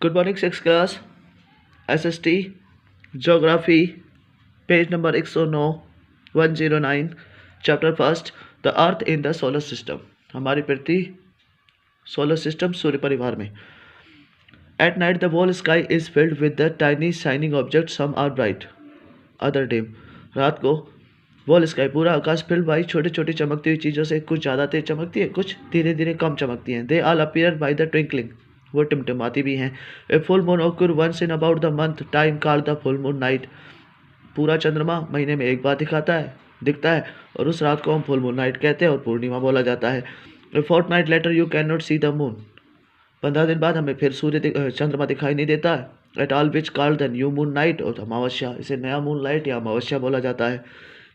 Good morning, 6th class. SST, Geography, page number 109, chapter first, The Earth in the Solar System. हमारी पृथ्वी solar system सूर्य परिवार में. At night, the whole sky is filled with the tiny shining objects. Some are bright, other dim. रात को wall sky पूरा आकाश field by छोटी छोटी चमकती हुई चीज़ों से, कुछ ज़्यादा तेज चमकती है, कुछ धीरे धीरे कम चमकती हैं. They all appear by the twinkling, वो टिमटिमाती भी हैं. A full moon occur once in about the month time called the full moon night. पूरा चंद्रमा महीने में एक बार दिखता है और उस रात को हम फुल मून नाइट कहते हैं और पूर्णिमा बोला जाता है. A fourth night later you can not see the moon. 15 दिन बाद हमें फिर चंद्रमा दिखाई नहीं देता है. At all which called the new moon night, और अमावस्या, इसे नया मून लाइट या अमावस्या बोला जाता है.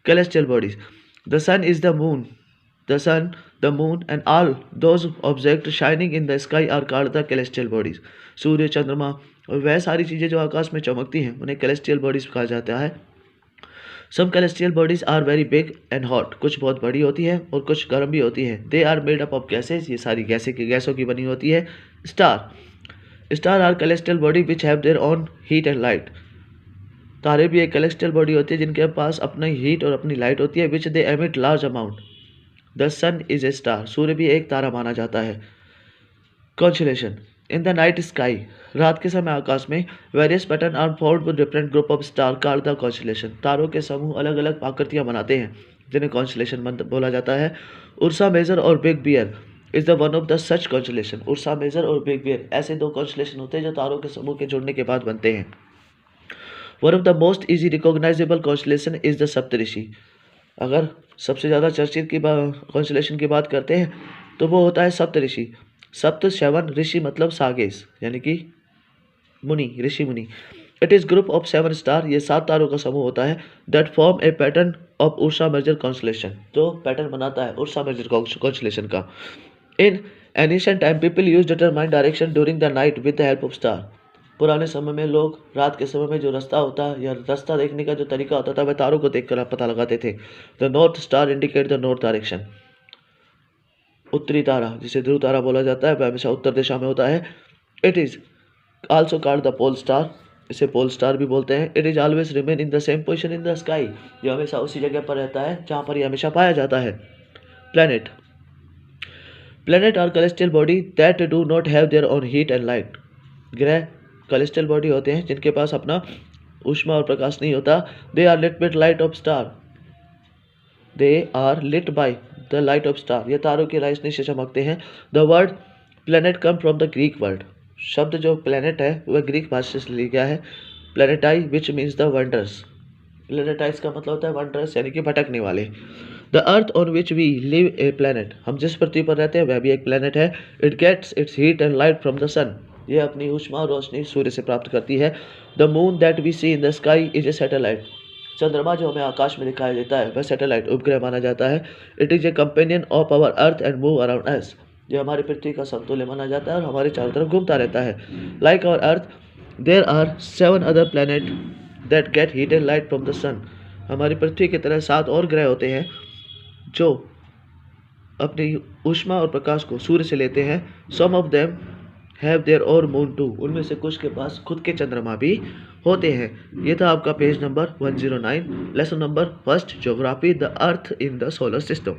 Celestial bodies. The sun is the moon. The sun, the moon, and all those objects shining in the sky are called the celestial bodies. सूर्य, चंद्रमा और वह सारी चीज़ें जो आकाश में चमकती हैं उन्हें celestial bodies कहा जाता है. Some celestial bodies are very big and hot. कुछ बहुत बड़ी होती हैं और कुछ गर्म भी होती हैं. They are made up of gases. ये सारी गैसों की बनी होती है. Star. Star are celestial bodies which have their own heat and light. तारे भी एक कैलेस्ट्रियल बॉडी होती है जिनके पास अपनी हीट और अपनी लाइट होती है. Which they emit large amount. The sun is a star. सूर्य भी एक तारा माना जाता है. Constellation. In the night sky, रात के समय आकाश में various pattern are found with different group of star called the constellation. तारों के समूह अलग अलग आकृतियां बनाते हैं जिन्हें कॉन्स्टेलेशन बोला जाता है. उर्सा मेजर और big bear is the one of the such constellation. Ursa Major और बिग बियर ऐसे दो कॉन्स्टेलेशन होते हैं जो तारों के समूह के जुड़ने के बाद बनते हैं. One of the most easy recognizable constellation is the सप्तऋषि. अगर सबसे ज़्यादा चर्चित की कॉन्स्टेलेशन की बात करते हैं तो वो होता है सप्तऋषि. सप्त 7, ऋषि मतलब सागेस यानी कि मुनि, ऋषि मुनि. It is group of 7 star. ये 7 तारों का समूह होता है. That form a pattern of Ursa Major constellation, जो पैटर्न बनाता है उर्सा मेजर कॉन्स्टेलेशन का. In ancient time people use determine direction during the night with the help of star. पुराने समय में लोग रात के समय में जो रास्ता होता है या रास्ता देखने का जो तरीका होता था वह तारों को देखकर पता लगाते थे. The north star indicate the north direction. उत्तरी तारा, जिसे ध्रुव तारा बोला जाता है, वह हमेशा उत्तर दिशा में होता है. It is also called the pole star. इसे पोल स्टार भी बोलते हैं. It is always remain in the same position in the sky. यह हमेशा उसी जगह पर रहता है जहाँ पर यह हमेशा पाया जाता है. Planet. Planet are celestial body that do not have their own heat and light. ग्रह कैलेस्ट्रियल बॉडी होते हैं जिनके पास अपना ऊष्मा और प्रकाश नहीं होता. They are lit with light of star. They are lit by the light of star. ये तारों की रोशनी से चमकते हैं. The word planet come from the Greek word. शब्द जो प्लैनेट है वह ग्रीक भाषा से लिया गया है. Planetai which means the wonders. Planetes का मतलब होता है वंडर्स यानी कि भटकने वाले. The earth on which we live a planet. हम जिस पृथ्वी पर रहते हैं वह भी एक प्लैनेट है. It gets its heat and light from the sun. यह अपनी ऊष्मा और रोशनी सूर्य से प्राप्त करती है. The moon that we see in the sky is a satellite. चंद्रमा जो हमें आकाश में दिखाई देता है वह सैटेलाइट उपग्रह माना जाता है. It is a companion of our earth and move around us. यह हमारी पृथ्वी का समतुल्य माना जाता है और हमारे चारों तरफ घूमता रहता है. Like our earth there are 7 other planet that get heat and light from the sun. हमारी पृथ्वी की तरह 7 और ग्रह होते हैं जो अपनी ऊष्मा और प्रकाश को सूर्य से लेते हैं. सम ऑफ देम हैव देयर और मून टू. उनमें से कुछ के पास खुद के चंद्रमा भी होते हैं. ये था आपका page number 109, lesson number 1, geography, the earth in the solar system.